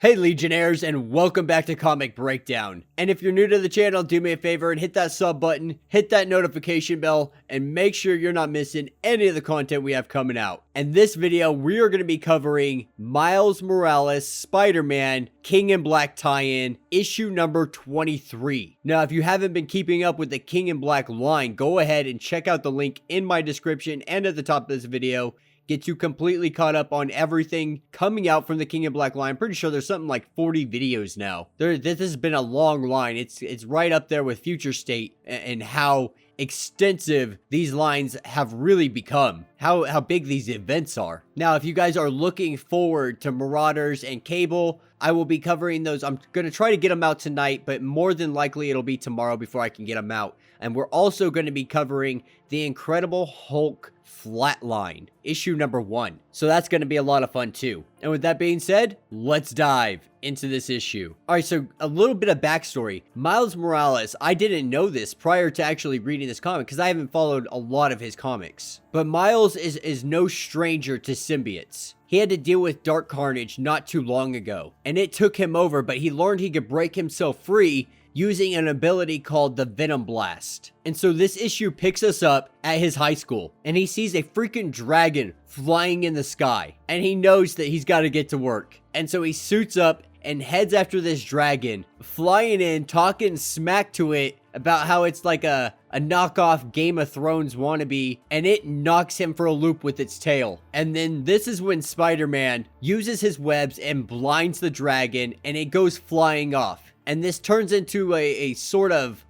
Hey Legionnaires, and welcome back to Comic Breakdown. And if you're new to the channel, do me a favor and hit that sub button, hit that notification bell, and make sure you're not missing any of the content we have coming out. And this video, we are going to be covering Miles Morales Spider-Man King in Black tie-in, issue number 23. Now, if you haven't been keeping up with the King in Black line, go ahead and check out the link in my description and at the top of this video. Get you completely caught up on everything coming out from the King in Black line. I'm pretty sure there's something like 40 videos now. This has been a long line. It's right up there with Future State and how extensive these lines have really become. How big these events are. Now, if you guys are looking forward to Marauders and Cable, I will be covering those. I'm going to try to get them out tonight, but more than likely it'll be tomorrow before I can get them out. And we're also going to be covering the Incredible Hulk Flatline, issue number 1. So that's going to be a lot of fun too. And with that being said, let's dive into this issue. Alright, so a little bit of backstory. Miles Morales, I didn't know this prior to actually reading this comic because I haven't followed a lot of his comics. But Miles is no stranger to symbiotes. He had to deal with Dark Carnage not too long ago, and it took him over, but he learned he could break himself free using an ability called the Venom Blast. And so this issue picks us up at his high school, and he sees a freaking dragon flying in the sky, and he knows that he's got to get to work. And so he suits up and heads after this dragon, flying in, talking smack to it about how it's like a knockoff Game of Thrones wannabe, and it knocks him for a loop with its tail. And then this is when Spider-Man uses his webs and blinds the dragon, and it goes flying off. And this turns into a sort of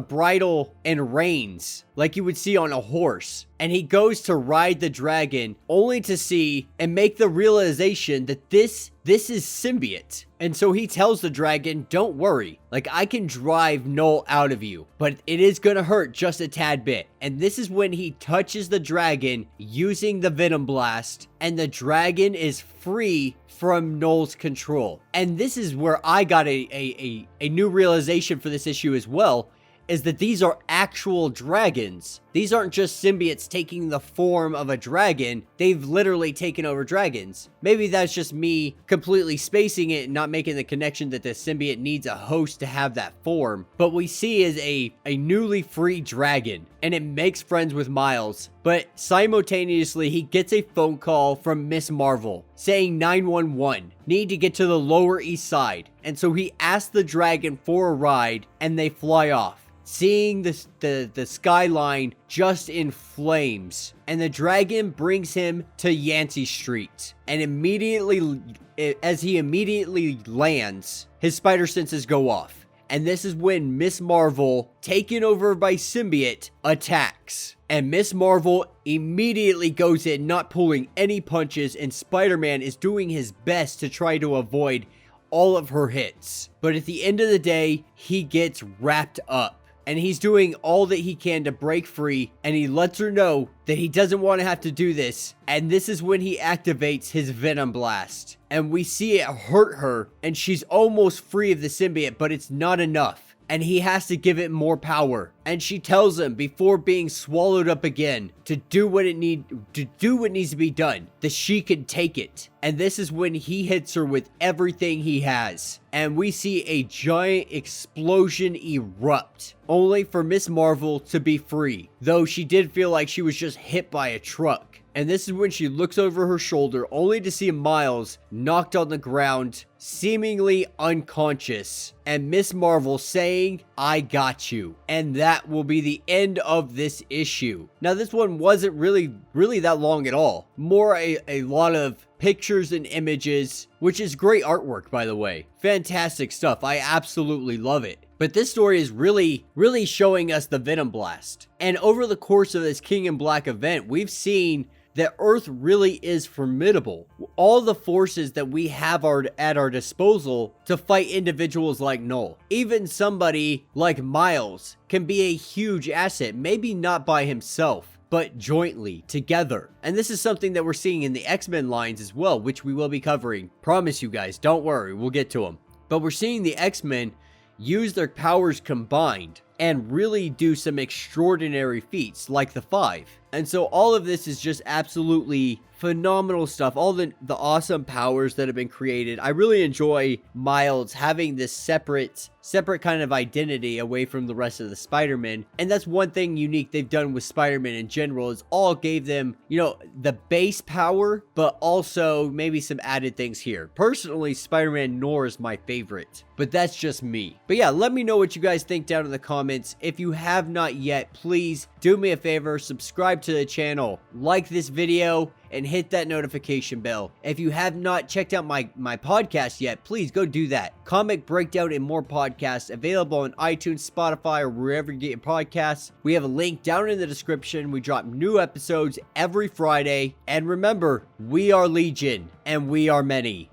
bridle and reins like you would see on a horse. And he goes to ride the dragon only to see and make the realization that this is symbiote. And so he tells the dragon, don't worry, like I can drive Knull out of you, but it is gonna hurt just a tad bit. And this is when he touches the dragon using the Venom Blast, and the dragon is free from Knull's control. And this is where I got a new realization for this issue as well, is that these are actual dragons. These aren't just symbiotes taking the form of a dragon. They've literally taken over dragons. Maybe that's just me completely spacing it and not making the connection that the symbiote needs a host to have that form. But we see is a newly free dragon, and it makes friends with Miles. But simultaneously, he gets a phone call from Miss Marvel saying 911, need to get to the Lower East Side. And so he asks the dragon for a ride, and they fly off, seeing the skyline just in flames. And the dragon brings him to Yancey Street. And as he immediately lands, his spider senses go off. And this is when Miss Marvel, taken over by symbiote, attacks. And Miss Marvel immediately goes in, not pulling any punches, and Spider-Man is doing his best to try to avoid all of her hits. But at the end of the day, he gets wrapped up. And he's doing all that he can to break free, and he lets her know that he doesn't want to have to do this. And this is when he activates his Venom Blast. And we see it hurt her, and she's almost free of the symbiote, but it's not enough. And he has to give it more power. And she tells him before being swallowed up again to do what needs to be done, that she can take it. And this is when he hits her with everything he has. And we see a giant explosion erupt, only for Miss Marvel to be free, though she did feel like she was just hit by a truck. And this is when she looks over her shoulder only to see Miles knocked on the ground, seemingly unconscious, and Miss Marvel saying, I got you. And that will be the end of this issue. Now, this one wasn't really that long at all. More a lot of pictures and images, which is great artwork, by the way. Fantastic stuff. I absolutely love it. But this story is really showing us the Venom Blast. And over the course of this King in Black event, we've seen that Earth really is formidable. All the forces that we have at our disposal to fight individuals like Knull. Even somebody like Miles can be a huge asset, maybe not by himself, but jointly, together. And this is something that we're seeing in the X-Men lines as well, which we will be covering. Promise you guys, don't worry, we'll get to them. But we're seeing the X-Men use their powers combined and really do some extraordinary feats like the Five. And so all of this is just absolutely phenomenal stuff. All the awesome powers that have been created. I really enjoy Miles having this separate kind of identity away from the rest of the Spider-Man. And that's one thing unique they've done with Spider-Man in general, is all gave them, you know, the base power, but also maybe some added things here. Personally, Spider-Man Noir is my favorite, but that's just me. But yeah, let me know what you guys think down in the comments. If you have not yet, please do me a favor, subscribe to the channel, like this video, and hit that notification bell. If you have not checked out my podcast yet, please go do that. Comic Breakdown and More podcasts available on iTunes, Spotify, or wherever you get your podcasts. We have a link down in the description. We drop new episodes every Friday. And remember, we are Legion, and we are many.